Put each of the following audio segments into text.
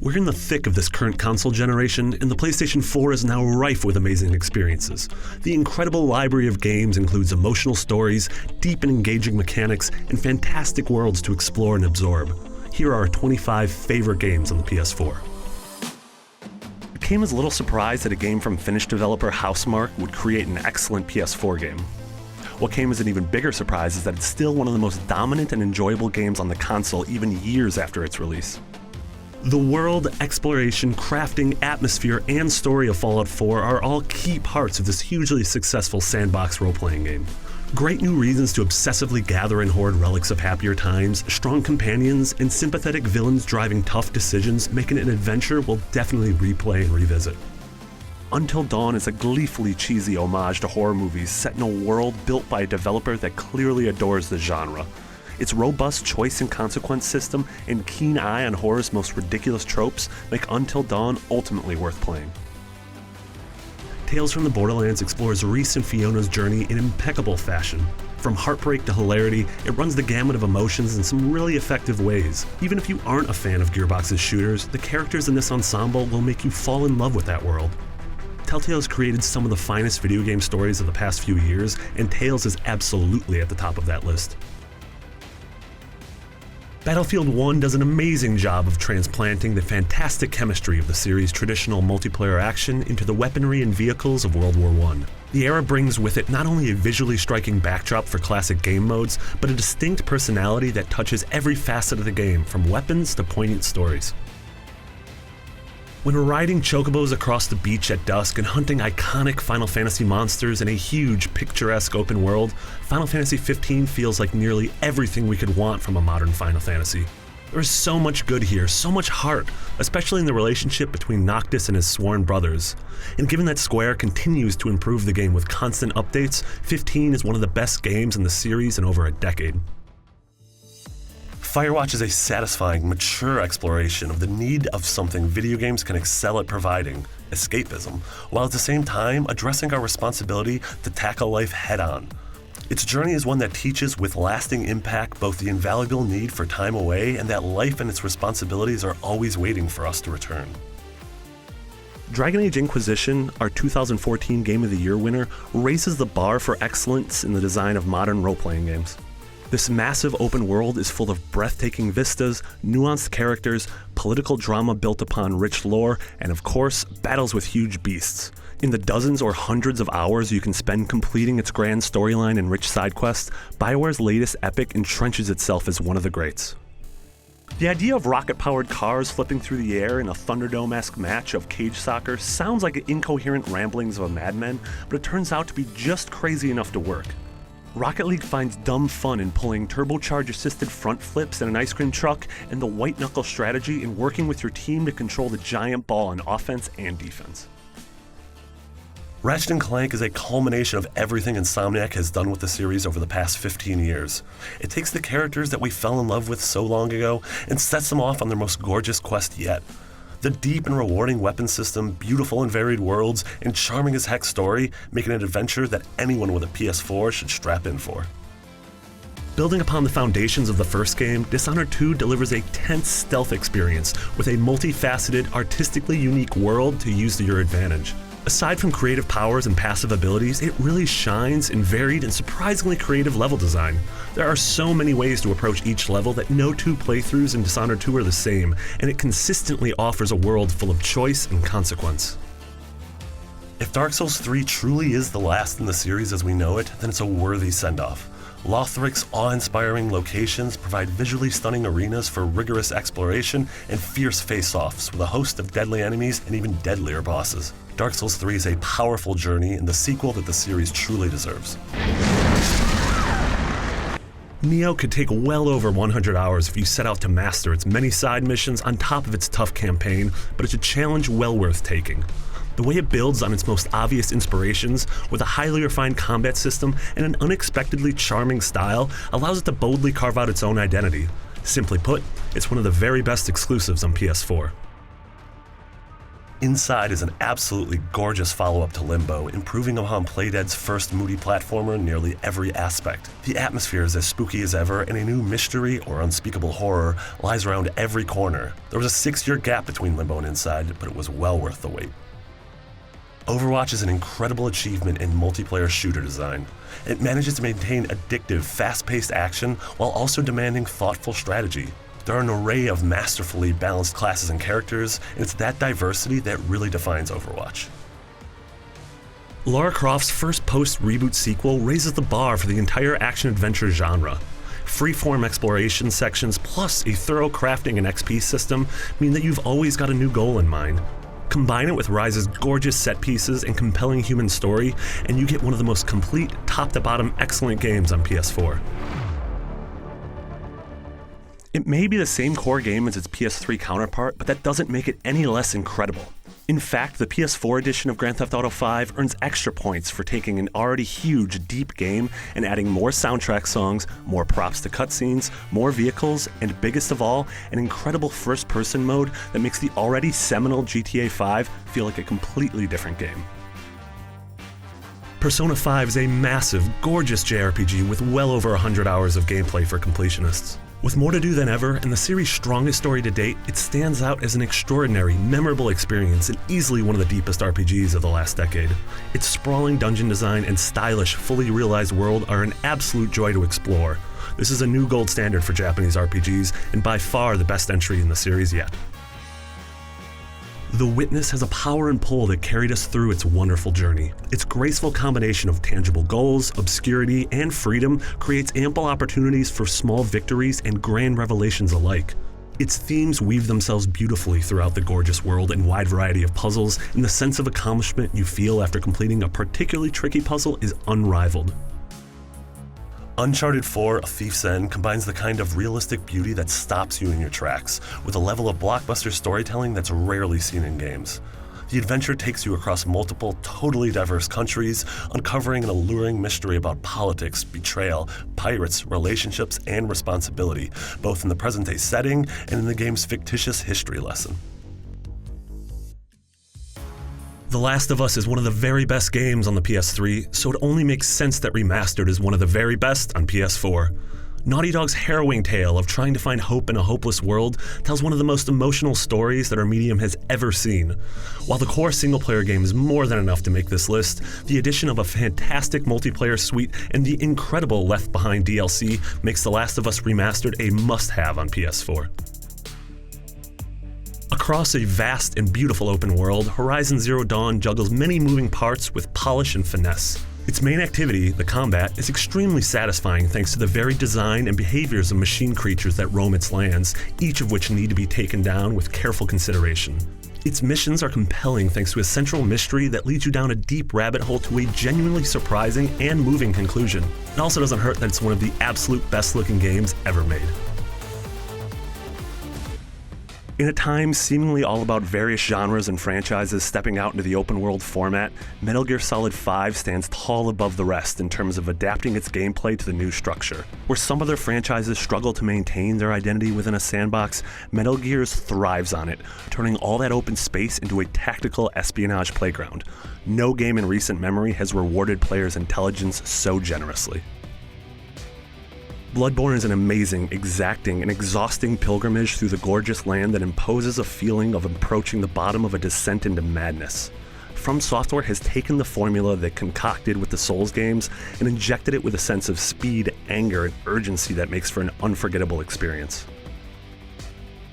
We're in the thick of this current console generation, and the PlayStation 4 is now rife with amazing experiences. The incredible library of games includes emotional stories, deep and engaging mechanics, and fantastic worlds to explore and absorb. Here are our 25 favorite games on the PS4. It came as a little surprise that a game from Finnish developer Housemarque would create an excellent PS4 game. What came as an even bigger surprise is that it's still one of the most dominant and enjoyable games on the console even years after its release. The world, exploration, crafting, atmosphere, and story of Fallout 4 are all key parts of this hugely successful sandbox role-playing game. Great new reasons to obsessively gather and hoard relics of happier times, strong companions, and sympathetic villains driving tough decisions, making it an adventure we'll definitely replay and revisit. Until Dawn is a gleefully cheesy homage to horror movies set in a world built by a developer that clearly adores the genre. Its robust choice and consequence system and keen eye on horror's most ridiculous tropes make Until Dawn ultimately worth playing. Tales from the Borderlands explores Reese and Fiona's journey in impeccable fashion. From heartbreak to hilarity, it runs the gamut of emotions in some really effective ways. Even if you aren't a fan of Gearbox's shooters, the characters in this ensemble will make you fall in love with that world. Telltale's created some of the finest video game stories of the past few years, and Tales is absolutely at the top of that list. Battlefield 1 does an amazing job of transplanting the fantastic chemistry of the series' traditional multiplayer action into the weaponry and vehicles of World War I. The era brings with it not only a visually striking backdrop for classic game modes, but a distinct personality that touches every facet of the game, from weapons to poignant stories. When riding chocobos across the beach at dusk and hunting iconic Final Fantasy monsters in a huge, picturesque open world, Final Fantasy XV feels like nearly everything we could want from a modern Final Fantasy. There is so much good here, so much heart, especially in the relationship between Noctis and his sworn brothers. And given that Square continues to improve the game with constant updates, 15 is one of the best games in the series in over a decade. Firewatch is a satisfying, mature exploration of the need of something video games can excel at providing, escapism, while at the same time addressing our responsibility to tackle life head-on. Its journey is one that teaches with lasting impact both the invaluable need for time away and that life and its responsibilities are always waiting for us to return. Dragon Age Inquisition, our 2014 Game of the Year winner, raises the bar for excellence in the design of modern role-playing games. This massive open world is full of breathtaking vistas, nuanced characters, political drama built upon rich lore, and of course, battles with huge beasts. In the dozens or hundreds of hours you can spend completing its grand storyline and rich side quests, BioWare's latest epic entrenches itself as one of the greats. The idea of rocket-powered cars flipping through the air in a Thunderdome-esque match of cage soccer sounds like incoherent ramblings of a madman, but it turns out to be just crazy enough to work. Rocket League finds dumb fun in pulling turbocharge-assisted front flips in an ice cream truck, and the white-knuckle strategy in working with your team to control the giant ball on offense and defense. Ratchet and Clank is a culmination of everything Insomniac has done with the series over the past 15 years. It takes the characters that we fell in love with so long ago and sets them off on their most gorgeous quest yet. The deep and rewarding weapon system, beautiful and varied worlds, and charming as heck story make it an adventure that anyone with a PS4 should strap in for. Building upon the foundations of the first game, Dishonored 2 delivers a tense stealth experience with a multifaceted, artistically unique world to use to your advantage. Aside from creative powers and passive abilities, it really shines in varied and surprisingly creative level design. There are so many ways to approach each level that no two playthroughs in Dishonored 2 are the same, and it consistently offers a world full of choice and consequence. If Dark Souls 3 truly is the last in the series as we know it, then it's a worthy send-off. Lothric's awe-inspiring locations provide visually stunning arenas for rigorous exploration and fierce face-offs with a host of deadly enemies and even deadlier bosses. Dark Souls 3 is a powerful journey and the sequel that the series truly deserves. Nioh could take well over 100 hours if you set out to master its many side missions on top of its tough campaign, but it's a challenge well worth taking. The way it builds on its most obvious inspirations, with a highly refined combat system and an unexpectedly charming style, allows it to boldly carve out its own identity. Simply put, it's one of the very best exclusives on PS4. Inside is an absolutely gorgeous follow-up to Limbo, improving upon Playdead's first moody platformer in nearly every aspect. The atmosphere is as spooky as ever, and a new mystery or unspeakable horror lies around every corner. There was a 6-year gap between Limbo and Inside, but it was well worth the wait. Overwatch is an incredible achievement in multiplayer shooter design. It manages to maintain addictive, fast-paced action while also demanding thoughtful strategy. There are an array of masterfully balanced classes and characters, and it's that diversity that really defines Overwatch. Lara Croft's first post-reboot sequel raises the bar for the entire action-adventure genre. Freeform exploration sections plus a thorough crafting and XP system mean that you've always got a new goal in mind. Combine it with Rise's gorgeous set pieces and compelling human story, and you get one of the most complete, top-to-bottom excellent games on PS4. It may be the same core game as its PS3 counterpart, but that doesn't make it any less incredible. In fact, the PS4 edition of Grand Theft Auto V earns extra points for taking an already huge, deep game and adding more soundtrack songs, more props to cutscenes, more vehicles, and biggest of all, an incredible first-person mode that makes the already seminal GTA 5 feel like a completely different game. Persona 5 is a massive, gorgeous JRPG with well over 100 hours of gameplay for completionists. With more to do than ever, and the series' strongest story to date, it stands out as an extraordinary, memorable experience and easily one of the deepest RPGs of the last decade. Its sprawling dungeon design and stylish, fully realized world are an absolute joy to explore. This is a new gold standard for Japanese RPGs, and by far the best entry in the series yet. The Witness has a power and pull that carried us through its wonderful journey. Its graceful combination of tangible goals, obscurity, and freedom creates ample opportunities for small victories and grand revelations alike. Its themes weave themselves beautifully throughout the gorgeous world and wide variety of puzzles, and the sense of accomplishment you feel after completing a particularly tricky puzzle is unrivaled. Uncharted 4: A Thief's End combines the kind of realistic beauty that stops you in your tracks, with a level of blockbuster storytelling that's rarely seen in games. The adventure takes you across multiple, totally diverse countries, uncovering an alluring mystery about politics, betrayal, pirates, relationships, and responsibility, both in the present-day setting and in the game's fictitious history lesson. The Last of Us is one of the very best games on the PS3, so it only makes sense that Remastered is one of the very best on PS4. Naughty Dog's harrowing tale of trying to find hope in a hopeless world tells one of the most emotional stories that our medium has ever seen. While the core single-player game is more than enough to make this list, the addition of a fantastic multiplayer suite and the incredible Left Behind DLC makes The Last of Us Remastered a must-have on PS4. Across a vast and beautiful open world, Horizon Zero Dawn juggles many moving parts with polish and finesse. Its main activity, the combat, is extremely satisfying thanks to the varied design and behaviors of machine creatures that roam its lands, each of which need to be taken down with careful consideration. Its missions are compelling thanks to a central mystery that leads you down a deep rabbit hole to a genuinely surprising and moving conclusion. It also doesn't hurt that it's one of the absolute best-looking games ever made. In a time seemingly all about various genres and franchises stepping out into the open-world format, Metal Gear Solid 5 stands tall above the rest in terms of adapting its gameplay to the new structure. Where some other franchises struggle to maintain their identity within a sandbox, Metal Gear's thrives on it, turning all that open space into a tactical espionage playground. No game in recent memory has rewarded players' intelligence so generously. Bloodborne is an amazing, exacting, and exhausting pilgrimage through the gorgeous land that imposes a feeling of approaching the bottom of a descent into madness. From Software has taken the formula they concocted with the Souls games and injected it with a sense of speed, anger, and urgency that makes for an unforgettable experience.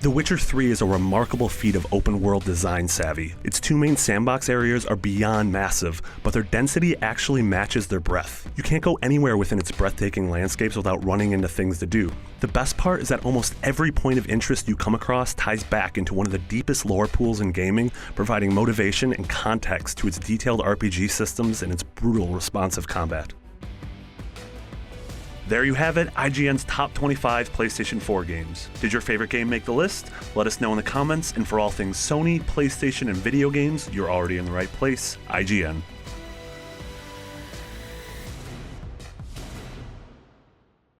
The Witcher 3 is a remarkable feat of open-world design savvy. Its two main sandbox areas are beyond massive, but their density actually matches their breadth. You can't go anywhere within its breathtaking landscapes without running into things to do. The best part is that almost every point of interest you come across ties back into one of the deepest lore pools in gaming, providing motivation and context to its detailed RPG systems and its brutal, responsive combat. There you have it, IGN's top 25 PlayStation 4 games. Did your favorite game make the list? Let us know in the comments, and for all things Sony, PlayStation, and video games, you're already in the right place, IGN.